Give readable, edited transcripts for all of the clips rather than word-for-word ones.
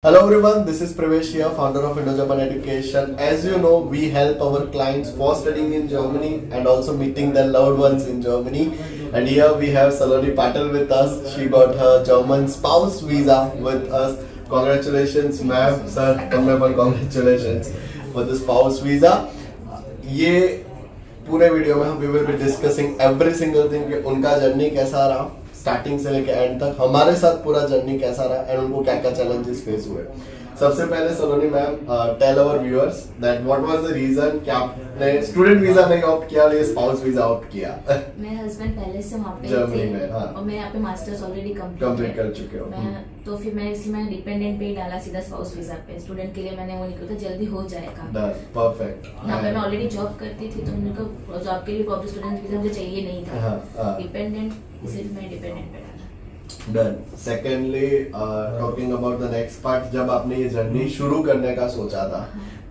Hello everyone, this is Pravesh here, founder of Indo-Japan Education. As you know, we help our clients for studying in Germany and also meeting their loved ones in Germany. And here we have Saloni Patel with us. She got her German spouse visa with us. Congratulations ma'am, sir, congratulations for the spouse visa. ये पूरे video में हम we will be discussing every single thing कि उनका journey कैसा रहा starting से लेकर एंड तक, हमारे साथ पूरा जर्नी कैसा रहा एंड उनको क्या क्या चैलेंजेस फेस हुए। सबसे पहले Saloni ma'am, tell our viewers that what was the reason कि आपने स्टूडेंट वीजा नहीं ऑप्ट किया और ये स्पाउस वीजा ऑप्ट किया। मेरे हस्बैंड पहले से वहाँ पे जर्मनी थे में, हाँ। और मैं यहाँ पे मास्टर्स ऑलरेडी कंप्लीट कर चुके हो। तो फिर मैं इसलिए डिपेंडेंट पे ही डाला सीधा स्पाउस वीजा पे। स्टूडेंट के लिए मैंने वो निकला था, जल्दी हो जाएगा। परफेक्ट। यहाँ पे मैं ऑलरेडी जॉब करती थी तो मेरे को जॉब के लिए प्रॉपर स्टूडेंट वीजा मुझे चाहिए नहीं था। डिपेंडेंट इसलिए मैं डिपेंडेंट पे डाला। Done. Secondly, talking about the next part, जब आपने ये जर्नी शुरू करने का सोचा था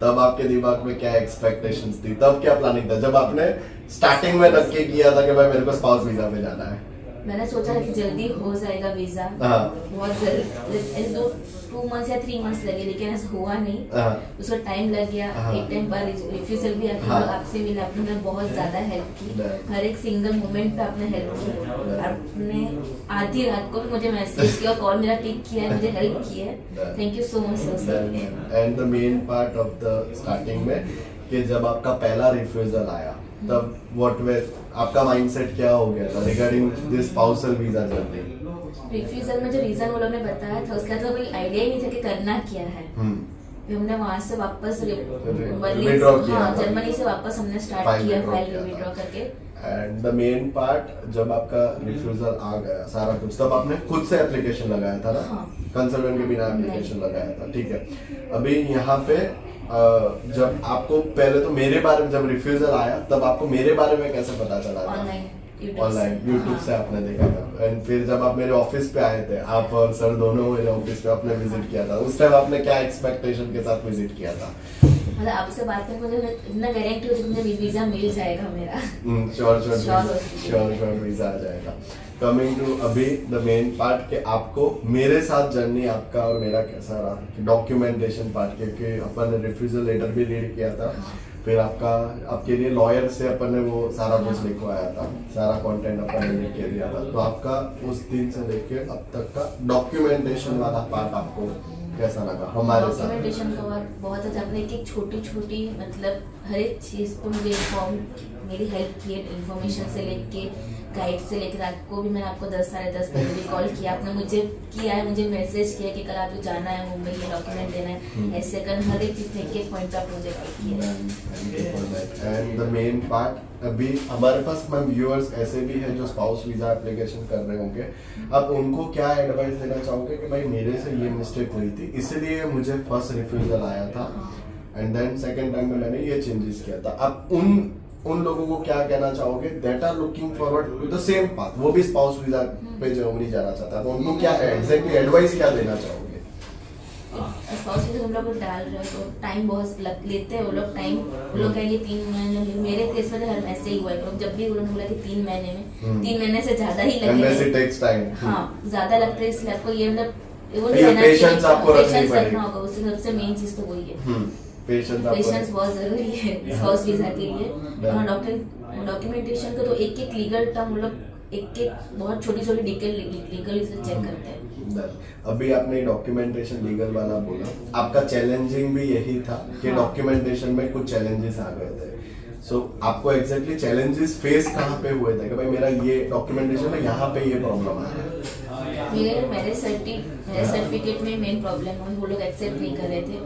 तब आपके दिमाग में क्या एक्सपेक्टेशंस थी, तब क्या प्लानिंग था जब आपने स्टार्टिंग में रख के किया था कि भाई मेरे को स्पाउस वीजा पे जाना है? मैंने सोचा कि जल्दी हो जाएगा वीजा, बहुत जल्दी 2 months या 3 months लगे, लेकिन ऐसा हुआ नहीं। उसका टाइम लग गया। एक टाइम पर रिफ्यूजल भी आपसे मिला, आपने बहुत ज्यादा हेल्प की, हर एक सिंगल मोमेंट पे आपने हेल्प की। आपने आधी रात को भी मुझे मैसेज किया, कॉल मेरा पिक किया, मुझे हेल्प की है। Thank you so much sir. And the main part of the starting में कि जब आपका पहला रिफ्यूजल आया तब व्हाट वे आपका माइंडसेट क्या हो गया था regarding this spousal visa journey? Refusal में जो रीजन वो लोग ने बताया था उसका तो कोई आइडिया ही नहीं था कि करना क्या है। फिर हमने वहाँ से वापस जर्मनी से वापस हमने स्टार्ट किया फाइल विड्रॉ करके। एंड द मेन पार्ट जब आपका रिफ्यूजल आ गया सारा कुछ, तब आपने खुद से एप्लीकेशन लगाया था ना? कंसल्टेंट के बिना एप्लीकेशन लगाया था, ठीक है। अभी यहाँ पे जब आपको पहले तो मेरे बारे में जब रिफ्यूजल आया तब आपको मेरे बारे में कैसे पता चला था? ऑनलाइन यूट्यूब से आपने देखा था। एंड फिर जब आप मेरे ऑफिस पे आए थे, आप और सर दोनों मेरे ऑफिस पे आपने विजिट किया था, उस टाइम आपने क्या एक्सपेक्टेशन के साथ विजिट किया था? मतलब आपसे बात करके मुझे इतना गारंटी हो कि मुझे वीजा मिल जाएगा मेरा। श्योर वीजा आ जाएगा। कमिंग टू अभी द मेन पार्ट कि आपको मेरे साथ जर्नी आपका और मेरा कैसा रहा, डॉक्यूमेंटेशन पार्ट, क्योंकि अपन ने रिफ्यूजल लेटर भी रीड किया था, फिर आपके लिए लॉयर से अपन ने वो सारा कुछ लिखवाया था, सारा कंटेंट अपन ने लिख के दिया था। तो आपका उस दिन से लेके अब तक का डॉक्यूमेंटेशन वाला पार्ट आपको कैसा लगा हमारे साथ? डॉक्यूमेंटेशन का वर्क बहुत अच्छा, आपने एक छोटी मतलब हर एक चीज को मुझे मेरी हेल्प की है, इन्फॉर्मेशन से लेके गाइड से लेकर आपको भी। मैंने आपको 10 साढ़े 10 बजे कॉल किया, आपने मुझे किया है, मुझे मैसेज किया कि कल आपको जाना है मुंबई, ये डॉक्यूमेंट देना है, ऐसे कर हर एक चीज एक पॉइंट पे आप मुझे किया। एंड द मेन पार्ट अभी हमारे पास मैम व्यूअर्स ऐसे भी हैं जो स्पाउस वीजा एप्लीकेशन कर रहे होंगे, अब उनको क्या एडवाइस देना चाहोगे कि भाई मेरे से ये मिस्टेक हुई थी इसलिए मुझे फर्स्ट रिफ्यूजल आया था एंड देन सेकंड टाइम में मैंने ये चेंजेस किया था, अब उन लोगों को क्या कहना चाहोगे that are looking forward to the same path, वो भी स्पाउस वीजा पे जर्मनी जाना चाहता है, तो उनको क्या एग्जैक्टली एडवाइस क्या देना चाहोगे? स्पाउस वीजा हम लोग डाल रहे हो तो टाइम बहुत लेते हैं वो लोग, टाइम वो लोग कहेंगे 3 महीने, मेरे केस में हर ऐसे ही हुआ है, जब भी उन्होंने बोला कि 3 महीने में 3 महीने से ज्यादा ही लगेगा। हाँ ज्यादा लगता है, इसलिए आपको ये मतलब वो पेशेंस रखना होगा, उससे सबसे मेन चीज तो वही है। पेशेंस बहुत जरूरी है स्पाउस वीजा के लिए। डॉक्यूमेंटेशन का तो एक लीगल टर्म मतलब एक बहुत छोटी लीगल चेक करते हैं। अभी आपने डॉक्यूमेंटेशन लीगल वाला बोला, आपका चैलेंजिंग भी यही था कि डॉक्यूमेंटेशन में कुछ चैलेंजेस आ गए थे। सो आपको एग्जैक्टली चैलेंजेस फेस कहाँ पे हुए थे कि भाई मेरा ये डॉक्यूमेंटेशन में यहाँ पे ये प्रॉब्लम आ रहा है? मेरे सर्टिफिकेट में मेन प्रॉब्लम है, वो लोग एक्सेप्ट नहीं कर रहे थे,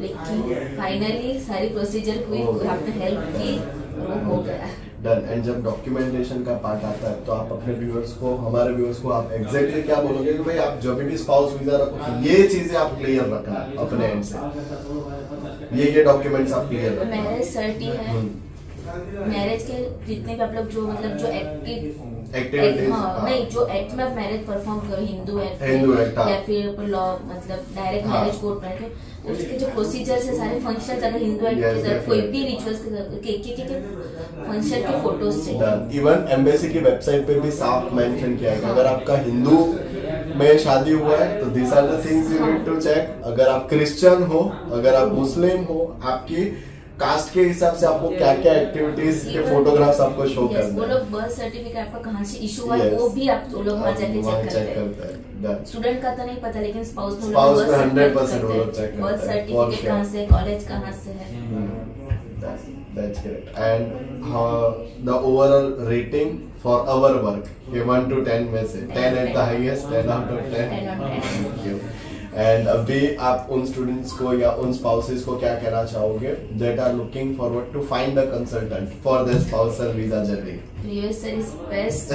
लेकिन फाइनली सारी प्रोसीजर हुई, आपने हेल्प की, वो हो गया। डन। एंड जब डॉक्यूमेंटेशन का पार्ट आता है तो आप अपने व्यूअर्स को, हमारे व्यूअर्स को आप एग्जैक्टली क्या बोलोगे कि भाई आप जब भी स्पाउस वीजा रखो ये चीजें आप क्लियर रखना अपने एंड से, ये डॉक्यूमेंट्स आप क्लियर रखना। मैरिज सर्टी है, मैरिज के जितने भी आप लोग जो मतलब जो एक्टिविटीज नहीं जो एक्ट में आप मैरिज परफॉर्म करो, हिंदू एक्ट या फिर लॉ मतलब डायरेक्ट मैरिज कोड में, उसके जो प्रोसीजर है सारे फंक्शन अगर हिंदू एक्ट के साथ कोई भी रिचुअल्स के फंक्शन के फोटोज चाहिए। इवन एम्बेसी की वेबसाइट पे भी साफ मेंशन किया है कि अगर आपका हिंदू में शादी हुआ है, तो this are the things you need to check. अगर आप क्रिश्चियन हो, अगर आप मुस्लिम हो, आपकी कास्ट के हिसाब से आपको क्या क्या एक्टिविटीज के फोटोग्राफ्स आपको शो करना है। वो लोग बर्थ सर्टिफिकेट आपका कहाँ से इशू हुआ है वो भी आप लोग वहाँ जाके चेक करते हैं। स्टूडेंट का तो नहीं पता, लेकिन स्पाउस में 100% वो लोग चेक करते हैं। बर्थ सर्टिफिकेट कहाँ से, कॉलेज कहाँ से है। That's correct. And the overall rating for our work, 1 to 10 में से 10 at the highest, 10 out of 10. 10 on 10. Thank you. And अभी आप उन स्टूडेंट्स को या उन स्पाउसेस को क्या कहना चाहोगे that are looking forward to find a consultant for their spousal visa journey? US sir is best.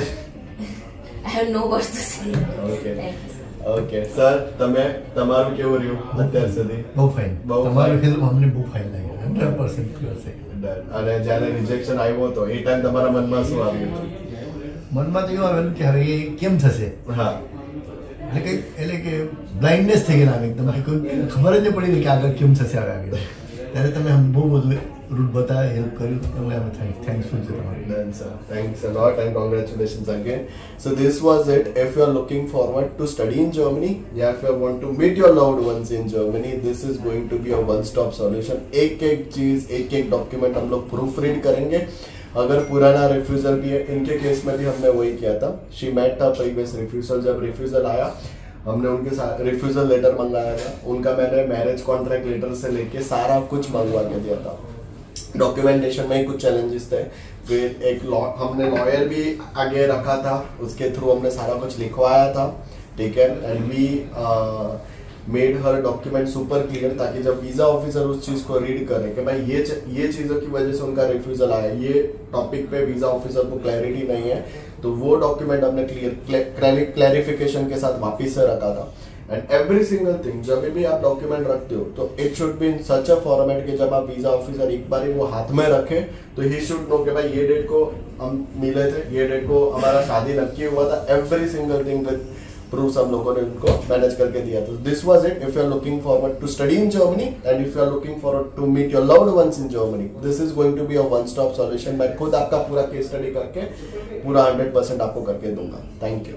I have no words to say. Okay. Thank you. Okay sir, તમે તમારું કેવું રહ્યું અત્યાર સુધી? બહુ ફાઇન. બહુ તમારું fine. ફિલ્મ અમને બહુ ફાઇન લાગી, 100% ક્લિયર છે. Done. અને જ્યારે રિજેક્શન આવ્યો હતો એ ટાઈમ તમારા મનમાં શું આવ્યું હતું? મનમાં તો એવું આવેલું કે હવે એ કેમ થશે, હા, એટલે કે બ્લાઇન્ડનેસ થઈ ગયેલા એકદમ, કે કોઈ ખબર જ નહીં પડી કે આગળ કેમ થશે આગળ. ત્યારે તમે બહુ બધું રૂટ બતાવ્યા, હેલ્પ કર્યું, એટલે અમે થેન્કફુલ છે તમારું. Done, sir. Thanks a lot and congratulations again. So this was it. If you are looking forward to study in Germany, yeah, if you want to meet your loved ones in Germany, this is going to be a one-stop solution. एक चीज, एक document हम लोग proof read करेंगे. अगर पुराना refusal भी है, इनके केस में भी हमने वही किया था. शी मेट था प्रीवियस रिफ्यूजल. जब रिफ्यूजल आया, हमने उनके साथ रिफ्यूजल लेटर मंगाया था. उनका मैंने मैरिज कॉन्ट्रैक्ट लेटर से लेके सारा कुछ मंगवा के दिया था. डॉक्यूमेंटेशन में ही कुछ चैलेंजेस थे. फिर एक हमने लॉयर भी आगे रखा था, उसके थ्रू हमने सारा कुछ लिखवाया था. ठीक है. एंड वी मेड हर डॉक्यूमेंट सुपर क्लियर, ताकि जब वीजा ऑफिसर उस चीज को रीड करे कि भाई ये चीजों की वजह से उनका रिफ्यूजल आया, ये टॉपिक पे वीजा ऑफिसर को क्लैरिटी नहीं है, तो वो डॉक्यूमेंट हमने क्लैरिफिकेशन के साथ वापिस से रखा था. एंड एवरी सिंगल थिंग, जब भी आप डॉक्यूमेंट रखते हो तो it should be in such a format कि जब आप वीजा ऑफिसर एक बार वो हाथ में रखे तो ही शुड नो कि भाई ये डेट को हम मिले थे, ये डेट को हमारा शादी नक्की हुआ था. Every single thing with proof हम लोगों ने उनको मैनेज करके दिया. तो this was it. If you are looking forward to study in Germany and if you are looking forward to meet your loved ones in Germany, this is going to be a one stop solution. मैं खुद आपका पूरा case study करके पूरा 100% आपको करके दूंगा. Thank you.